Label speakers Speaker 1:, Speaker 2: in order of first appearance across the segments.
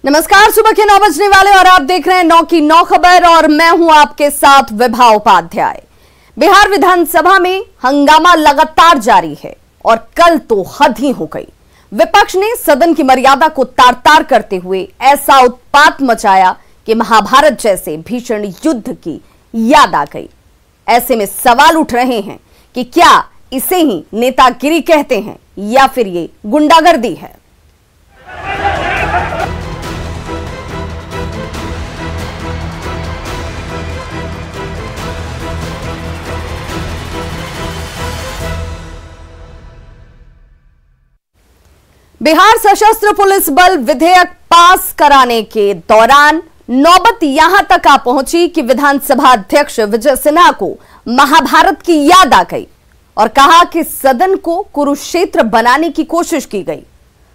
Speaker 1: नमस्कार, सुबह के 9 बजने वाले और आप देख रहे हैं 9 की 9 खबर और मैं हूं आपके साथ विभा उपाध्याय। बिहार विधानसभा में हंगामा लगातार जारी है और कल तो हद ही हो गई। विपक्ष ने सदन की मर्यादा को तार-तार करते हुए ऐसा उत्पात मचाया कि महाभारत जैसे भीषण युद्ध की याद आ गई। ऐसे में सवाल उठ रहे हैं कि क्या इसे ही नेतागिरी कहते हैं या फिर ये गुंडागर्दी है। बिहार सशस्त्र पुलिस बल विधेयक पास कराने के दौरान नौबत यहां तक आ पहुंची कि विधानसभा अध्यक्ष विजय सिन्हा को महाभारत की याद आ गई और कहा कि सदन को कुरुक्षेत्र बनाने की कोशिश की गई।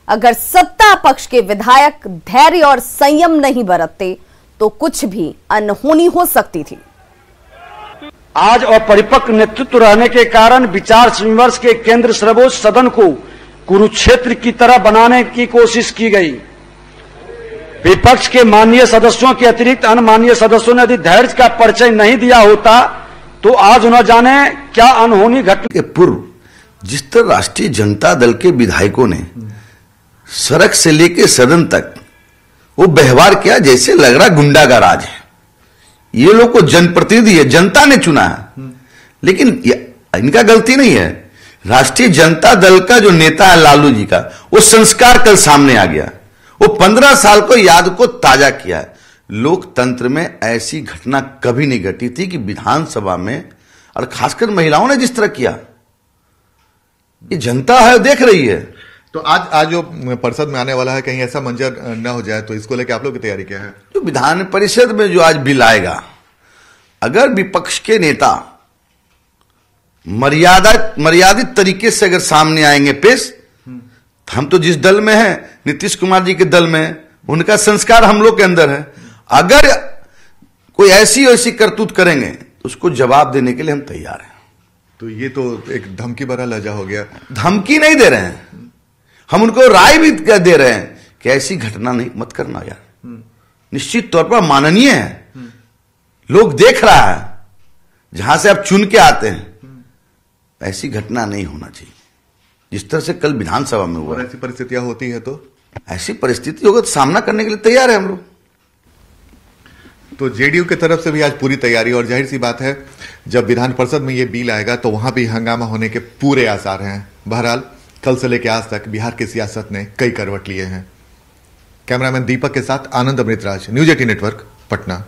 Speaker 1: अगर सत्ता पक्ष के विधायक धैर्य और संयम नहीं बरतते तो कुछ भी अनहोनी हो सकती थी।
Speaker 2: आज अपरिपक्व नेतृत्व रहने के कारण विचार विमर्श के केंद्र सर्वोच्च सदन को कुरुक्षेत्र की तरह बनाने की कोशिश की गई। विपक्ष के माननीय सदस्यों के अतिरिक्त अन्य माननीय सदस्यों ने यदि धैर्य का परिचय नहीं दिया होता तो आज उन्हें जाने क्या अनहोनी घटना
Speaker 3: के पूर्व जिस तरह राष्ट्रीय जनता दल के विधायकों ने सड़क से लेकर सदन तक वो व्यवहार किया जैसे लग रहा गुंडा का राज है। ये लोग को जनप्रतिनिधि है, जनता ने चुना है, लेकिन इनका गलती नहीं है। राष्ट्रीय जनता दल का जो नेता है लालू जी का, वो संस्कार कल सामने आ गया। वो 15 साल को याद को ताजा किया है। लोकतंत्र में ऐसी घटना कभी नहीं घटी थी कि विधानसभा में, और खासकर महिलाओं ने जिस तरह किया, ये जनता है देख रही है।
Speaker 4: तो आज जो परिषद में आने वाला है कहीं ऐसा मंजर न हो जाए, तो इसको लेकर आप लोग की तैयारी क्या है?
Speaker 3: जो विधान परिषद में जो आज बिल आएगा, अगर विपक्ष के नेता मर्यादित तरीके से अगर सामने आएंगे पेश, हम तो जिस दल में हैं, नीतीश कुमार जी के दल में, उनका संस्कार हम लोग के अंदर है। अगर कोई ऐसी करतूत करेंगे तो उसको जवाब देने के लिए हम तैयार हैं।
Speaker 4: तो ये तो एक धमकी भरा लहजा हो गया।
Speaker 3: धमकी नहीं दे रहे हैं, हम उनको राय भी दे रहे हैं कि ऐसी घटना नहीं मत करना यार। निश्चित तौर पर माननीय है, लोग देख रहा है, जहां से आप चुन के आते हैं, ऐसी घटना नहीं होना चाहिए जिस तरह से कल विधानसभा में हुआ।
Speaker 4: और ऐसी परिस्थितियां होती है तो
Speaker 3: ऐसी परिस्थिति होगा तो सामना करने के लिए तैयार है हम लोग।
Speaker 4: तो जेडीयू की तरफ से भी आज पूरी तैयारी, और जाहिर सी बात है जब विधान परिषद में ये बिल आएगा तो वहां भी हंगामा होने के पूरे आसार हैं। बहरहाल कल से लेकर आज तक बिहार की सियासत ने कई करवट लिए हैं। कैमरामैन दीपक के साथ आनंद अमृतराज, न्यूज 18 नेटवर्क, पटना।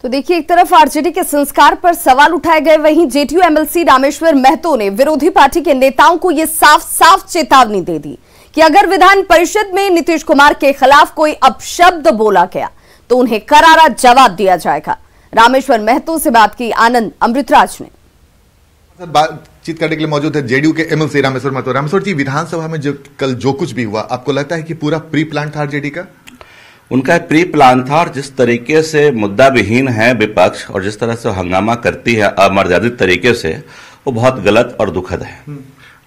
Speaker 1: तो देखिए, एक तरफ आरजेडी के संस्कार पर सवाल उठाए गए, वहीं जेडीयू एमएलसी रामेश्वर महतो ने विरोधी पार्टी के नेताओं को यह साफ चेतावनी दे दी कि अगर विधान परिषद में नीतीश कुमार के खिलाफ कोई अपशब्द बोला गया तो उन्हें करारा जवाब दिया जाएगा। रामेश्वर महतो से बात की आनंद अमृतराज ने।
Speaker 4: बातचीत करने के लिए मौजूद है जेडीयू के एमएलसी रामेश्वर महतो। रामेश्वर जी, विधानसभा में कल जो कुछ भी हुआ, आपको लगता है कि पूरा प्री प्लान था आरजेडी का?
Speaker 5: उनका प्री प्लान था, और जिस तरीके से मुद्दा विहीन है विपक्ष और जिस तरह से हंगामा करती है अमर्यादित तरीके से, वो बहुत गलत और दुखद है।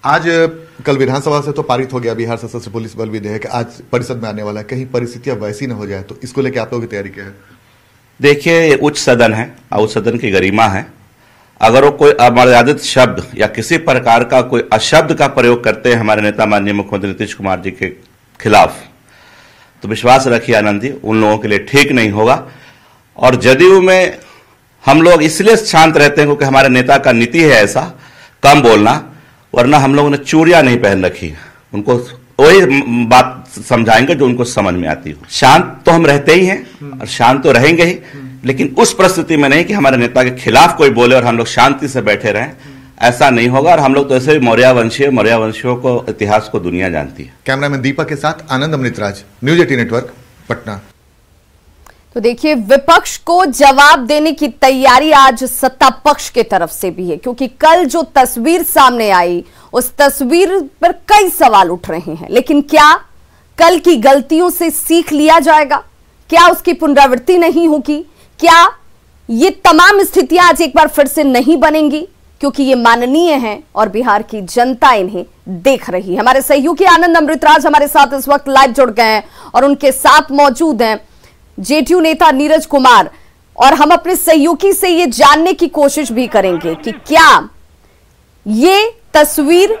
Speaker 4: आज कल विधानसभा से तो पारित हो गया बिहार सशस्त्र पुलिस बल विधेयक, आज परिषद में आने वाला है। कहीं परिस्थितियां वैसी न हो जाए तो इसको लेकर आप लोगों की तैयारी क्या है?
Speaker 5: देखिए, ये उच्च सदन है और उच्च सदन की गरिमा है। अगर वो कोई अमर्यादित शब्द या किसी प्रकार का कोई अशब्द का प्रयोग करते हैं हमारे नेता माननीय मुख्यमंत्री नीतीश कुमार जी के खिलाफ, तो विश्वास रखिए आनंद जी, उन लोगों के लिए ठीक नहीं होगा। और जदयू में हम लोग इसलिए शांत रहते हैं क्योंकि हमारे नेता का नीति है ऐसा, कम बोलना, वरना हम लोगों ने चूड़ियां नहीं पहन रखी। उनको वही बात समझाएंगे जो उनको समझ में आती हो। शांत तो हम रहते ही हैं और शांत तो रहेंगे ही, लेकिन उस परिस्थिति में नहीं कि हमारे नेता के खिलाफ कोई बोले और हम लोग शांति से बैठे रहें। ऐसा नहीं होगा। और हम लोग तो ऐसे भी मौर्यवंशियों को इतिहास को दुनिया जानती है।
Speaker 4: कैमरामैन दीपक के साथ आनंद अमृतराज, न्यूज 18 नेटवर्क, पटना।
Speaker 1: तो देखिए, विपक्ष को जवाब देने की तैयारी आज सत्ता पक्ष के तरफ से भी है, क्योंकि कल जो तस्वीर सामने आई उस तस्वीर पर कई सवाल उठ रहे हैं। लेकिन क्या कल की गलतियों से सीख लिया जाएगा? क्या उसकी पुनरावृत्ति नहीं होगी? क्या ये तमाम स्थितियां आज एक बार फिर से नहीं बनेंगी? क्योंकि ये माननीय हैं और बिहार की जनता इन्हें देख रही है। हमारे सहयोगी आनंद अमृतराज हमारे साथ इस वक्त लाइव जुड़ गए हैं और उनके साथ मौजूद हैं जेडीयू नेता नीरज कुमार, और हम अपने सहयोगी से ये जानने की कोशिश भी करेंगे कि क्या ये तस्वीर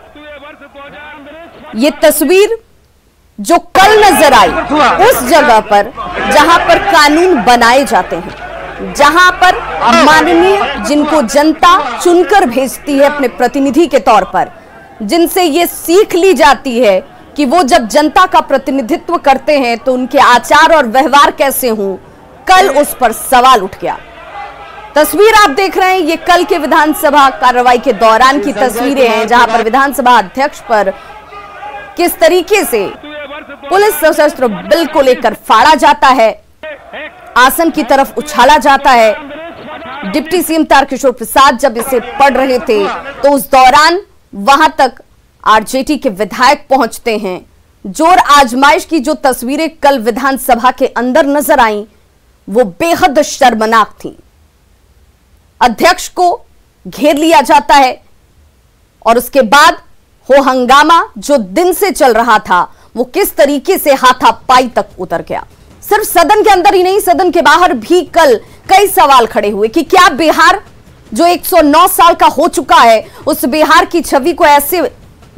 Speaker 1: जो कल नजर आई उस जगह पर जहां पर कानून बनाए जाते हैं, जहां पर माननीय जिनको जनता चुनकर भेजती है अपने प्रतिनिधि के तौर पर, जिनसे ये सीख ली जाती है कि वो जब जनता का प्रतिनिधित्व करते हैं तो उनके आचार और व्यवहार कैसे हों, कल उस पर सवाल उठ गया। तस्वीर आप देख रहे हैं, ये कल के विधानसभा कार्रवाई के दौरान की तस्वीरें हैं जहां पर विधानसभा अध्यक्ष पर किस तरीके से पुलिस सशस्त्र बल को लेकर फाड़ा जाता है, आसन की तरफ उछाला जाता है। डिप्टी सीएम तारकिशोर प्रसाद जब इसे पढ़ रहे थे तो उस दौरान वहां तक आरजेडी के विधायक पहुंचते हैं। जोर आजमाइश की जो तस्वीरें कल विधानसभा के अंदर नजर आईं वो बेहद शर्मनाक थी। अध्यक्ष को घेर लिया जाता है और उसके बाद हो हंगामा जो दिन से चल रहा था वो किस तरीके से हाथापाई तक उतर गया। सिर्फ सदन के अंदर ही नहीं, सदन के बाहर भी कल कई सवाल खड़े हुए कि क्या बिहार जो 109 साल का हो चुका है उस बिहार की छवि को ऐसे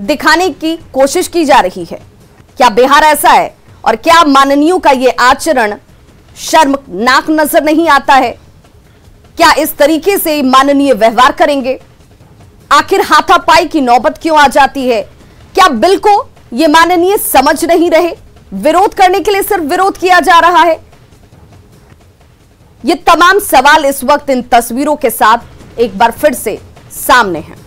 Speaker 1: दिखाने की कोशिश की जा रही है। क्या बिहार ऐसा है और क्या माननीयों का ये आचरण शर्मनाक नजर नहीं आता है? क्या इस तरीके से माननीय व्यवहार करेंगे? आखिर हाथापाई की नौबत क्यों आ जाती है? क्या बिल को ये माननीय समझ नहीं रहे? विरोध करने के लिए सिर्फ विरोध किया जा रहा है? ये तमाम सवाल इस वक्त इन तस्वीरों के साथ एक बार फिर से सामने हैं।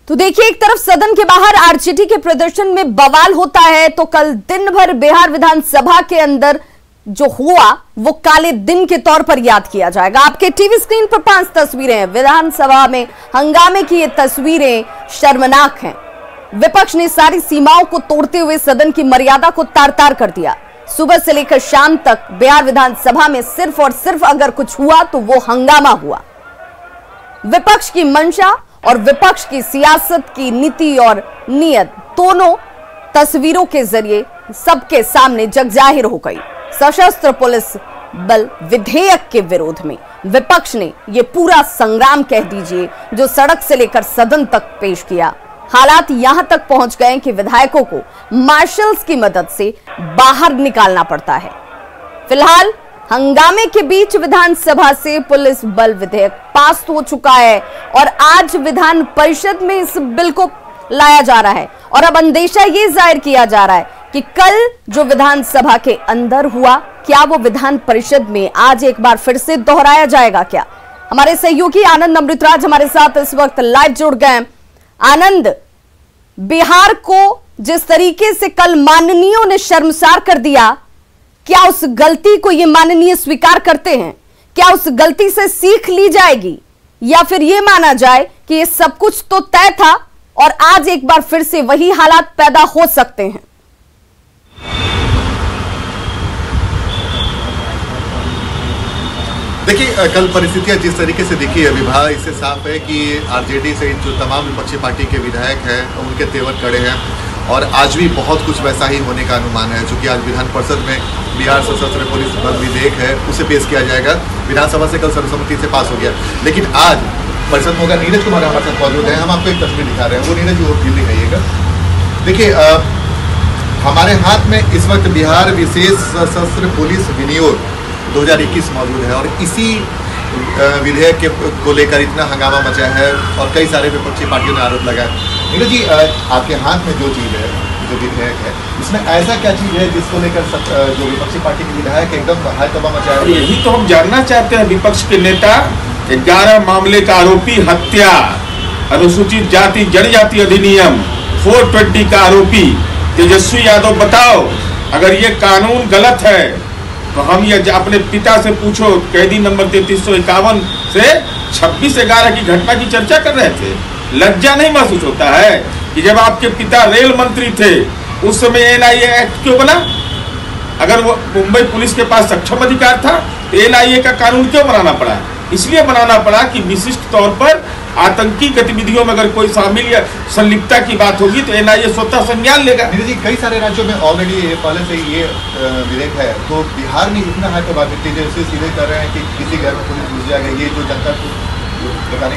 Speaker 1: तो देखिए, एक तरफ सदन के बाहर आरजेडी के प्रदर्शन में बवाल होता है तो कल दिन भर बिहार विधानसभा के अंदर जो हुआ वो काले दिन के तौर पर याद किया जाएगा। आपके टीवी स्क्रीन पर 5 तस्वीरें हैं। विधानसभा में हंगामे की ये तस्वीरें शर्मनाक हैं। विपक्ष ने सारी सीमाओं को तोड़ते हुए सदन की मर्यादा को तार-तार कर दिया। सुबह से लेकर शाम तक बिहार विधानसभा में सिर्फ और सिर्फ अगर कुछ हुआ तो वो हंगामा हुआ। विपक्ष की मंशा और विपक्ष की सियासत की नीति और नीयत दोनों तस्वीरों के जरिए सबके सामने जगजाहिर हो गई। सशस्त्र पुलिस बल विधेयक के विरोध में विपक्ष ने यह पूरा संग्राम कह दीजिए जो सड़क से लेकर सदन तक पेश किया। हालात यहां तक पहुंच गए कि विधायकों को मार्शल्स की मदद से बाहर निकालना पड़ता है। फिलहाल हंगामे के बीच विधानसभा से पुलिस बल विधेयक पास हो चुका है और आज विधान परिषद में इस बिल को लाया जा रहा है और अब अंदेशा ये जाहिर किया जा रहा है कि कल जो विधानसभा के अंदर हुआ क्या वो विधान परिषद में आज एक बार फिर से दोहराया जाएगा क्या? हमारे सहयोगी आनंद अमृतराज हमारे साथ इस वक्त लाइव जुड़ गए। आनंद, बिहार को जिस तरीके से कल माननीयों ने शर्मसार कर दिया, क्या उस गलती को ये माननीय स्वीकार करते हैं? क्या उस गलती से सीख ली जाएगी या फिर ये माना जाए कि ये सब कुछ तो तय था और आज एक बार फिर से वही हालात पैदा हो सकते हैं?
Speaker 4: देखिए, कल परिस्थितियां जिस तरीके से दिखी है विभाग, इससे साफ है कि आरजेडी से जो तमाम विपक्षी पार्टी के विधायक हैं उनके तेवर कड़े हैं और आज भी बहुत कुछ वैसा ही होने का अनुमान है। चूंकि आज विधान परिषद में बिहार सशस्त्र पुलिस बल विधेयक है उसे पेश किया जाएगा। विधानसभा से कल सर्वसम्मति से पास हो गया, लेकिन आज परिषद में होगा। नीरज कुमार हमारे साथ मौजूद है, हम आपको एक तस्वीर दिखा रहे हैं, वो नीरज वो फिर दिखाइएगा। देखिए, हमारे हाथ में इस वक्त बिहार विशेष सशस्त्र पुलिस विनियोग 2021 मौजूद है और इसी विधेयक को लेकर इतना हंगामा मचा है और कई सारे विपक्षी पार्टियों ने आरोप लगाया। नीरज जी, आपके हाथ में जो चीज़ है, जो विधेयक है, इसमें ऐसा क्या चीज़ है जिसको लेकर जो विपक्षी पार्टी के विधायक एकदम हाईतौबा मचाया?
Speaker 6: यही तो हम जानना चाहते हैं। विपक्ष के नेता 11 मामले का आरोपी, हत्या, अनुसूचित जाति जनजाति अधिनियम 420 का आरोपी तेजस्वी यादव, बताओ अगर ये कानून गलत है तो हम ये अपने पिता से पूछो। कैदी नंबर 3351 से 26/11 की घटना की चर्चा कर रहे थे। लज्जा नहीं महसूस होता है कि जब आपके पिता रेल मंत्री थे उस समय NIA एक्ट क्यों बना? अगर वो मुंबई पुलिस के पास सक्षम अधिकार था तो एनआईए का कानून क्यों बनाना पड़ा? इसलिए बनाना पड़ा कि विशिष्ट तौर पर आतंकी गतिविधियों में अगर कोई शामिल या संलिप्तता की बात होगी तो एनआईए स्वतः संज्ञान लेगा।
Speaker 4: जी, कई सारे राज्यों में ऑलरेडी पहले से ये विधेयक है, तो बिहार में इतना है प्रभावित जैसे सीधे कर रहे हैं कि किसी घर में पुलिस घुस जाएगा, ये जो जनता को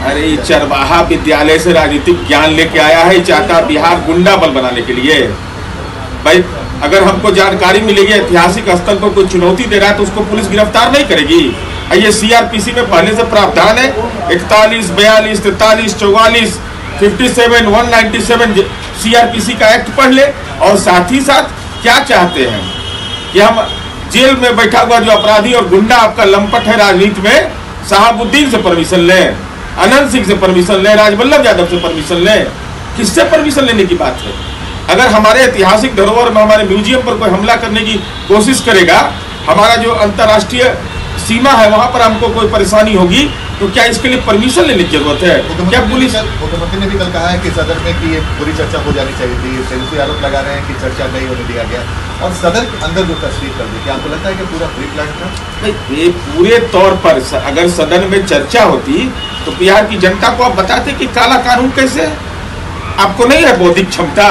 Speaker 6: अरे चरवाहा विद्यालय से राजनीतिक ज्ञान लेके आया है, चाहता बिहार गुंडा बल बनाने के लिए। भाई अगर हमको जानकारी मिलेगी ऐतिहासिक स्थल पर कोई चुनौती दे रहा है तो उसको पुलिस गिरफ्तार नहीं करेगी। ये सीआरपीसी में पहले से प्रावधान है 41, 42, 43, 44, 57, 197 सीआरपीसी का एक्ट पढ़ ले। और साथ ही साथ क्या चाहते हैं कि हम जेल में बैठा हुआ जो अपराधी और गुंडा आपका लंपट है राजनीति में, शहाबुद्दीन से परमिशन ले, अनंत सिंह से परमिशन ले, राजवल्लभ यादव से परमिशन ले, किससे परमिशन लेने की बात है? अगर हमारे ऐतिहासिक धरोहर में हमारे म्यूजियम पर कोई हमला करने की कोशिश करेगा, हमारा जो अंतर्राष्ट्रीय सीमा है वहां पर हमको कोई परेशानी होगी, तो क्या इसके लिए परमिशन लेने की जरूरत है? क्या पुलिस?
Speaker 4: मुख्यमंत्री ने भी कल कहा है कि सदन में कि ये पूरी चर्चा हो जानी चाहिए थी। तेजस्वी आरोप लगा रहे हैं कि चर्चा नहीं होने दिया गया और सदन के अंदर जो तस्वीर कर दी, क्या आपको लगता है कि पूरा प्री प्लान था?
Speaker 6: नहीं, ये पूरे तौर पर अगर सदन में चर्चा होती तो बिहार की जनता को आप बताते कि काला कानून कैसे है। आपको नहीं है बौद्धिक क्षमता,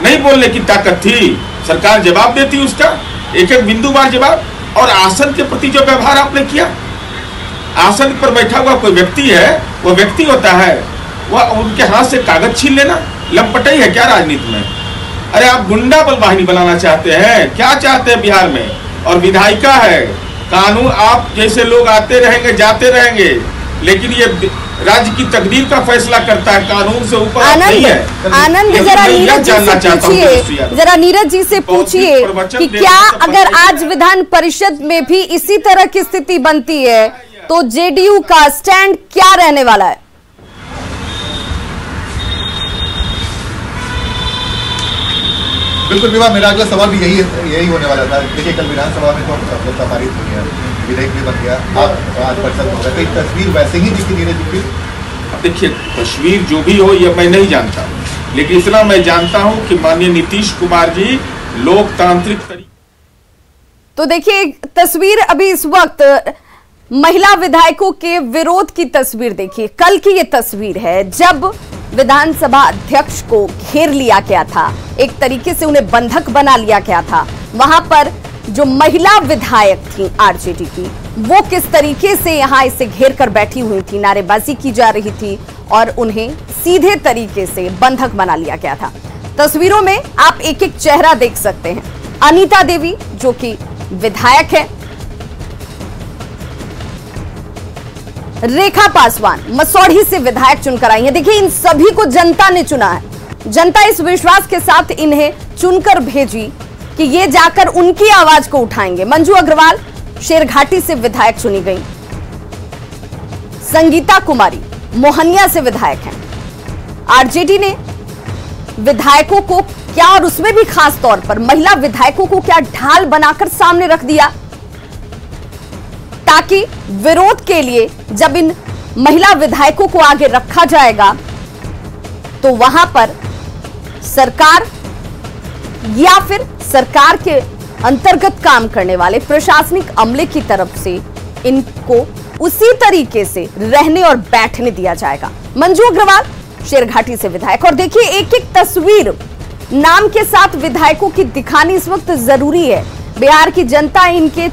Speaker 6: नहीं बोलने की ताकत थी, सरकार जवाब देती उसका एक एक बिंदुवार जवाब। और आसन के प्रति जो व्यवहार आपने किया, आसन पर बैठा हुआ कोई व्यक्ति है, वो व्यक्ति होता है, वह उनके हाथ से कागज छीन लेना लंपटाई है क्या राजनीति में? अरे आप गुंडा बल वाहिनी बनाना चाहते हैं, क्या चाहते हैं बिहार में? और विधायिका है, कानून आप जैसे लोग आते रहेंगे जाते रहेंगे, लेकिन ये राज्य की तकदीर का फैसला करता है, कानून से ऊपर नहीं है।
Speaker 1: आनंद जरा नीरज जी से पूछिए कि क्या अगर आज विधान परिषद में भी इसी तरह की स्थिति बनती है तो जेडीयू का स्टैंड क्या रहने वाला है?
Speaker 4: बिल्कुल विवाह, मेरा अगला सवाल भी यही होने वाला था। देखिए कल विधानसभा में तो सफलता पारित हो गया, विधेयक भी बन गया, आज परिषद में हो गया, तो तस्वीर वैसे ही दिखी नीरज जी।
Speaker 6: अब देखिए तस्वीर जो भी हो ये मैं नहीं जानता, लेकिन इतना मैं जानता हूं कि माननीय नीतीश कुमार जी लोकतांत्रिक तरीके।
Speaker 1: तो देखिए तस्वीर अभी इस वक्त महिला विधायकों के विरोध की तस्वीर देखिए। कल की ये तस्वीर है जब विधानसभा अध्यक्ष को घेर लिया गया था, एक तरीके से उन्हें बंधक बना लिया गया था। वहां पर जो महिला विधायक थी आरजेडी की, वो किस तरीके से यहां इसे घेर कर बैठी हुई थी, नारेबाजी की जा रही थी और उन्हें सीधे तरीके से बंधक बना लिया गया था। तस्वीरों में आप एक एक चेहरा देख सकते हैं। अनीता देवी जो कि विधायक है, रेखा पासवान मसौढ़ी से विधायक चुनकर आई है। देखिए इन सभी को जनता ने चुना है। जनता इस विश्वास के साथ इन्हें चुनकर भेजी कि ये जाकर उनकी आवाज को उठाएंगे। मंजू अग्रवाल शेरघाटी से विधायक चुनी गई। संगीता कुमारी मोहनिया से विधायक हैं। आरजेडी ने विधायकों को क्या, और उसमें भी खास तौर पर महिला विधायकों को क्या ढाल बनाकर सामने रख दिया, ताकि विरोध के लिए जब इन महिला विधायकों को आगे रखा जाएगा तो वहां पर सरकार या फिर सरकार के अंतर्गत काम करने वाले प्रशासनिक अमले की तरफ से इनको उसी तरीके से रहने और बैठने दिया जाएगा। मंजू अग्रवाल शेरघाटी से विधायक। और देखिए एक एक तस्वीर नाम के साथ विधायकों की दिखानी इस वक्त जरूरी है। बिहार की जनता इनके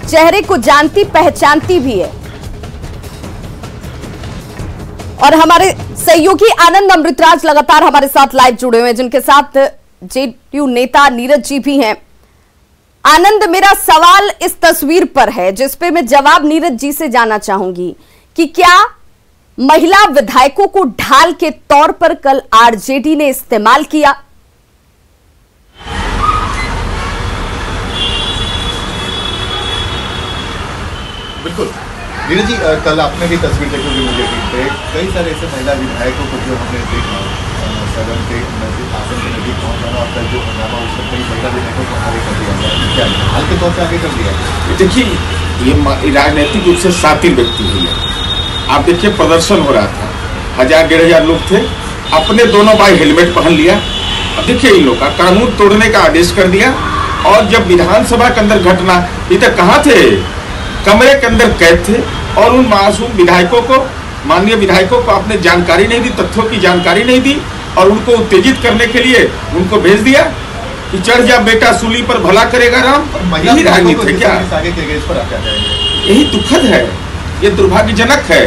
Speaker 1: चेहरे को जानती पहचानती भी है। और हमारे सहयोगी आनंद अमृतराज लगातार हमारे साथ लाइव जुड़े हुए हैं, जिनके साथ जेडीयू नेता नीरज जी भी हैं। आनंद, मेरा सवाल इस तस्वीर पर है जिस पे मैं जवाब नीरज जी से जानना चाहूंगी कि क्या महिला विधायकों को ढाल के तौर पर कल आरजेडी ने इस्तेमाल किया?
Speaker 4: बिल्कुल नीरज जी, कल आपने भी तस्वीर देखी होगी मुझे पे कई सारे ऐसे महिला विधायकों को जो हमने देखा सदन के नजदीक, आसन के नजदीक पहुंचाना और कल जो हंगामा उसमें कई महिला विधायकों को आगे कर दिया गया, क्या हाल के तौर पर आगे कर दिया?
Speaker 6: देखिए ये राजनीतिक रूप से शातिर व्यक्ति हुई है। आप देखिए प्रदर्शन हो रहा था, 1000-1500 लोग थे, अपने दोनों भाई हेलमेट पहन लिया। अब देखिए इन लोग का कानून तोड़ने का आदेश कर दिया और जब विधानसभा के अंदर घटना, ये तो कहाँ थे, कमरे के अंदर कैद थे और उन मासूम विधायकों को, माननीय विधायकों को आपने जानकारी नहीं दी, तथ्यों की जानकारी नहीं दी और उनको उत्तेजित करने के लिए उनको भेज दिया कि चढ़ जा बेटा सूली पर भला करेगा राम। यही राजनीति है क्या? यही दुखद है, ये दुर्भाग्यजनक है।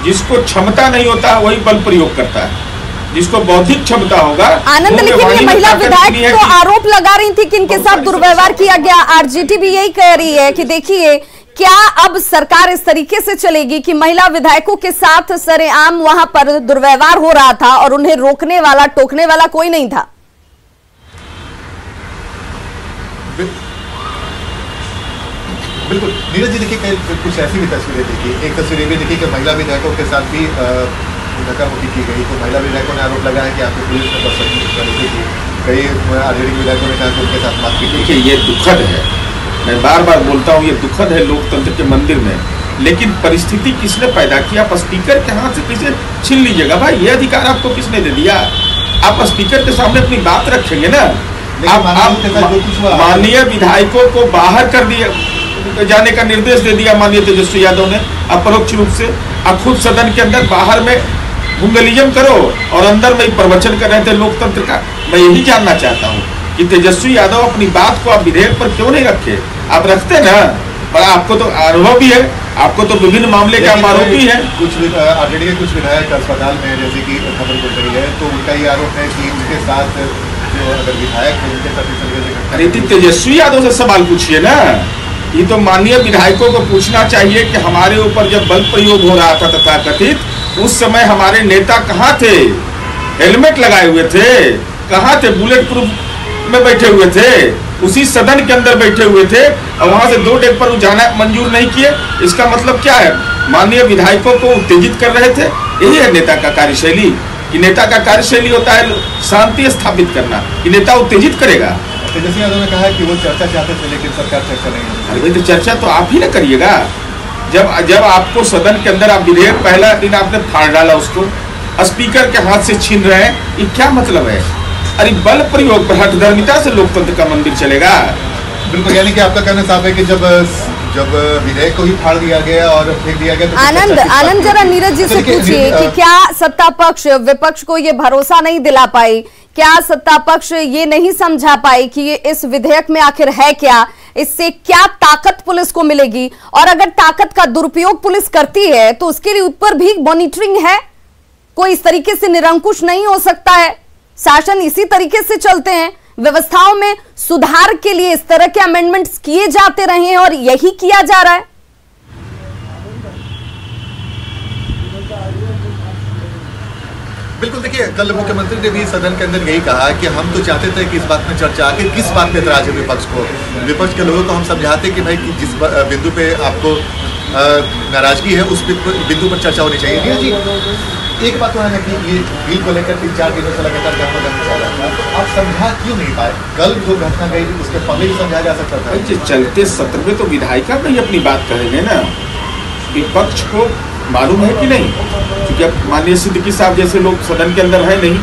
Speaker 6: जिसको क्षमता नहीं होता वही बल प्रयोग करता है, जिसको बौद्धिक क्षमता होगा।
Speaker 1: आनंद, लेकिन ये महिला विधायक तो आरोप लगा रही थी कि इनके साथ दुर्व्यवहार किया गया। आरजेडी भी यही कह रही है कि देखिए क्या अब सरकार इस तरीके से चलेगी कि महिला विधायकों के साथ सरेआम वहां पर दुर्व्यवहार हो रहा था और उन्हें रोकने वाला, टोकने वाला कोई नहीं था।
Speaker 4: बिल्कुल नीरज जी, देखिए कुछ ऐसी भी तस्वीरें देखी, एक तस्वीर भी देखी कि महिला विधायकों के साथ भी धक्का-मुक्की की गई। तो महिला विधायकों ने आरोप लगाया कि आपको पुलिस ने बदसलूकी की। कई आरजेडी विधायकों ने कहा कि उनके साथ मारपीट की।
Speaker 6: देखिए ये दुखद है, मैं बार बार बोलता हूँ, ये दुखद है लोकतंत्र के मंदिर में। लेकिन परिस्थिति किसने पैदा की? आप स्पीकर के हाथ से किसे छीन लीजिएगा भाई? ये अधिकार आपको किसने दे दिया? आप स्पीकर के सामने अपनी बात रखेंगे ना। आप माननीय विधायकों को बाहर कर दिया, जाने का निर्देश दे दिया माननीय तेजस्वी यादव ने अपरोक्ष रूप से। अब खुद सदन के अंदर बाहर में हुंगलिज्म करो और अंदर में प्रवचन कर रहे थे लोकतंत्र का। मैं यही जानना चाहता हूँ कि तेजस्वी यादव अपनी बात को आप विधेयक पर क्यों नहीं रखे? आप रखते ना, पर आपको तो अनुभव भी है, आपको तो विभिन्न मामले का आरोपी है।
Speaker 4: कुछ आरजेडी के कुछ विधायक अस्पताल में, जैसे कि खबर मिल रही है, तो उनका ये आरोप है कि उनके साथ जो अगर विधायक है उनके साथ।
Speaker 6: अरे तेजस्वी यादव से सवाल पूछिए ना, ये तो माननीय विधायकों को पूछना चाहिए कि हमारे ऊपर जब बल प्रयोग हो रहा था तथाकथित, उस समय हमारे नेता कहाँ थे? हेलमेट लगाए हुए थे, कहाँ थे? बुलेट प्रूफ में बैठे हुए थे, उसी सदन के अंदर बैठे हुए थे और वहां से 2 डेग पर जाना मंजूर नहीं किए। इसका मतलब क्या है? माननीय विधायकों को उत्तेजित कर रहे थे। यही है नेता का कार्यशैली, कि नेता का कार्यशैली होता है शांति स्थापित करना, कि नेता उत्तेजित करेगा।
Speaker 4: तेजस्वी यादव ने कहा है कि वो चर्चा चाहते थे लेकिन सरकार चर्चा नहीं।
Speaker 6: अरे भाई, तो चर्चा तो आप ही ना करिएगा। जब आपको सदन के अंदर आप विधेयक पहला दिन आपने फाड़ डाला, उसको स्पीकर के हाथ से छीन रहे हैं, ये क्या मतलब है? अरे बल प्रयोग पर हठधर्मिता से लोकतंत्र का मंदिर चलेगा?
Speaker 4: बिल्कुल, यानी कि आपका कहना साफ है कि जब विधेयक को ही फाड़ दिया गया और फेंक दिया गया तो
Speaker 1: आनंद जरा नीरज जी से पूछिए कि क्या सत्ता पक्ष विपक्ष को ये भरोसा नहीं दिला पाई? क्या सत्ता पक्ष ये नहीं समझा पाई कि ये इस विधेयक में आखिर है क्या, इससे क्या ताकत पुलिस को मिलेगी? और अगर ताकत का दुरुपयोग पुलिस करती है तो उसके लिए ऊपर भी मॉनिटरिंग है, कोई इस तरीके से निरंकुश नहीं हो सकता है। शासन इसी तरीके से चलते हैं, व्यवस्थाओं में सुधार के लिए इस तरह के अमेंडमेंट्स किए जाते रहे हैं और यही किया जा रहा है।
Speaker 4: बिल्कुल, देखिए कल मुख्यमंत्री ने भी सदन के अंदर यही कहा कि हम तो चाहते थे कि इस बात में चर्चा, आखिर किस बात पे एतराज है विपक्ष को? विपक्ष के लोगों को हम समझाते कि भाई जिस बिंदु पे आपको नाराजगी है उस बिंदु पर चर्चा होनी चाहिए। जी एक बात तो है कि ये बिल को लेकर 3-4 दिनों से लगातार गहमा चल रहा था, तो आप समझा क्यों नहीं पाए? कल जो घटना गई थी उसके पहले ही समझाया जा सकता था।
Speaker 6: चलते सत्र में तो विधायिका नहीं अपनी बात करेंगे ना, विपक्ष को मालूम है कि नहीं? क्योंकि अब माननीय सिद्दीकी साहब जैसे लोग सदन के अंदर है नहीं,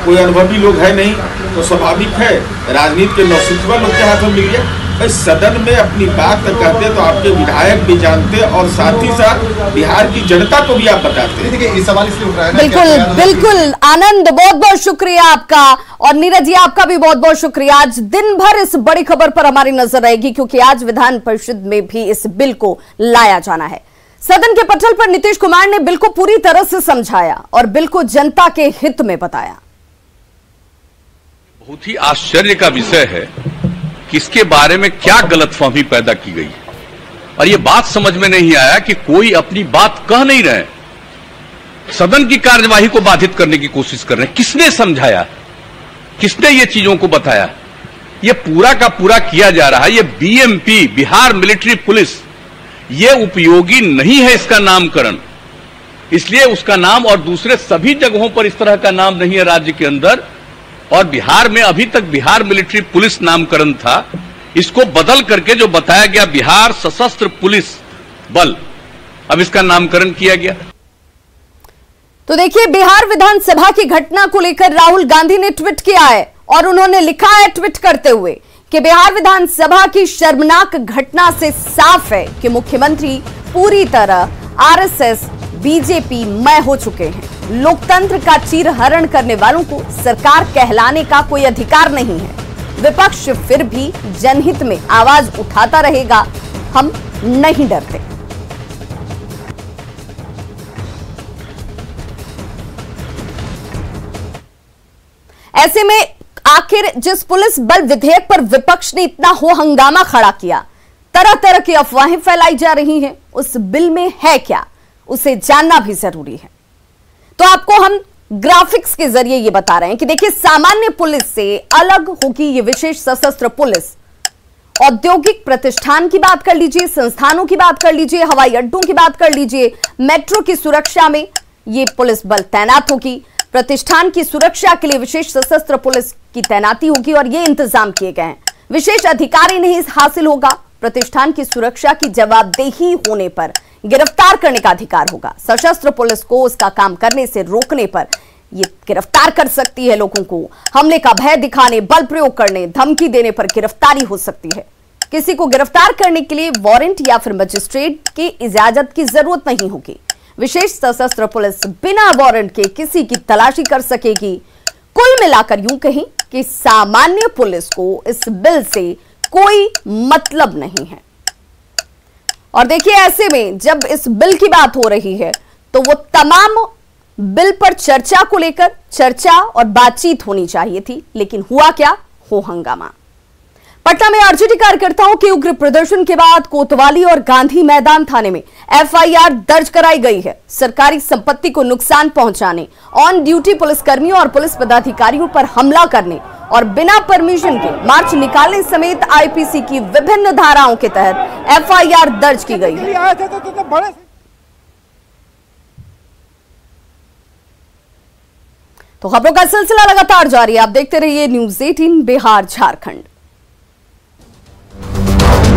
Speaker 6: कोई अनुभवी लोग है नहीं, तो स्वाभाविक है राजनीति के नौसिखुआ लोग के हाथ में मिल गया। भाई सदन में अपनी बात कहते तो आपके विधायक भी जानते और साथ ही साथ बिहार की जनता को भी आप बताते।
Speaker 4: देखिए ये सवाल इसलिए उठ रहा है ना।
Speaker 1: बिल्कुल बिल्कुल आनंद, बहुत बहुत शुक्रिया आपका, और नीरज जी आपका भी बहुत बहुत शुक्रिया। आज दिन भर इस बड़ी खबर पर हमारी नजर रहेगी क्योंकि आज विधान परिषद में भी इस बिल को लाया जाना है। सदन के पटल पर नीतीश कुमार ने बिल को पूरी तरह से समझाया और बिल को जनता के हित में बताया।
Speaker 7: बहुत ही आश्चर्य का विषय है कि इसके बारे में क्या गलतफहमी पैदा की गई और ये बात समझ में नहीं आया कि कोई अपनी बात कह नहीं रहे, सदन की कार्यवाही को बाधित करने की कोशिश कर रहे हैं। किसने समझाया? किसने ये चीजों को बताया? ये पूरा का पूरा किया जा रहा है। ये बीएमपी, बिहार मिलिट्री पुलिस, ये उपयोगी नहीं है इसका नामकरण, इसलिए उसका नाम और दूसरे सभी जगहों पर इस तरह का नाम नहीं है राज्य के अंदर। और बिहार में अभी तक बिहार मिलिट्री पुलिस नामकरण था, इसको बदल करके जो बताया गया बिहार सशस्त्र पुलिस बल, अब इसका नामकरण किया गया।
Speaker 1: तो देखिए, बिहार विधानसभा की घटना को लेकर राहुल गांधी ने ट्वीट किया है और उन्होंने लिखा है ट्वीट करते हुए कि बिहार विधानसभा की शर्मनाक घटना से साफ है कि मुख्यमंत्री पूरी तरह आरएसएस बीजेपी मय हो चुके हैं। लोकतंत्र का चीरहरण करने वालों को सरकार कहलाने का कोई अधिकार नहीं है। विपक्ष फिर भी जनहित में आवाज उठाता रहेगा, हम नहीं डरते। ऐसे में आखिर जिस पुलिस बल विधेयक पर विपक्ष ने इतना हो हंगामा खड़ा किया, तरह तरह की अफवाहें फैलाई जा रही हैं, उस बिल में है क्या, उसे जानना भी जरूरी है। तो आपको हम ग्राफिक्स के जरिए ये बता रहे हैं कि देखिए, सामान्य पुलिस से अलग होगी ये विशेष सशस्त्र पुलिस। औद्योगिक प्रतिष्ठान की बात कर लीजिए, संस्थानों की बात कर लीजिए, हवाई अड्डों की बात कर लीजिए, मेट्रो की सुरक्षा में ये पुलिस बल तैनात होगी। प्रतिष्ठान की सुरक्षा के लिए विशेष सशस्त्र पुलिस की तैनाती होगी और ये इंतजाम किए गए हैं। विशेष अधिकारी नहीं हासिल होगा। प्रतिष्ठान की सुरक्षा की जवाबदेही होने पर गिरफ्तार करने का अधिकार होगा। सशस्त्र पुलिस को उसका काम करने से रोकने पर यह गिरफ्तार कर सकती है। लोगों को हमले का भय दिखाने, बल प्रयोग करने, धमकी देने पर गिरफ्तारी हो सकती है। किसी को गिरफ्तार करने के लिए वारंट या फिर मजिस्ट्रेट की इजाजत की जरूरत नहीं होगी। विशेष सशस्त्र पुलिस बिना वारंट के किसी की तलाशी कर सकेगी। कुल मिलाकर यूं कहें कि सामान्य पुलिस को इस बिल से कोई मतलब नहीं है। और देखिए, ऐसे में जब इस बिल की बात हो रही है तो वो तमाम बिल पर चर्चा को लेकर चर्चा और बातचीत होनी चाहिए थी, लेकिन हुआ क्या, हो हंगामा। पटना में आरजेडी कार्यकर्ताओं के उग्र प्रदर्शन के बाद कोतवाली और गांधी मैदान थाने में एफआईआर दर्ज कराई गई है। सरकारी संपत्ति को नुकसान पहुंचाने, ऑन ड्यूटी पुलिसकर्मियों और पुलिस पदाधिकारियों पर हमला करने और बिना परमिशन के मार्च निकालने समेत आईपीसी की विभिन्न धाराओं के तहत एफआईआर दर्ज की गई है। तो खबरों का सिलसिला लगातार जारी है। आप देखते रहिए न्यूज़ 18 बिहार झारखंड।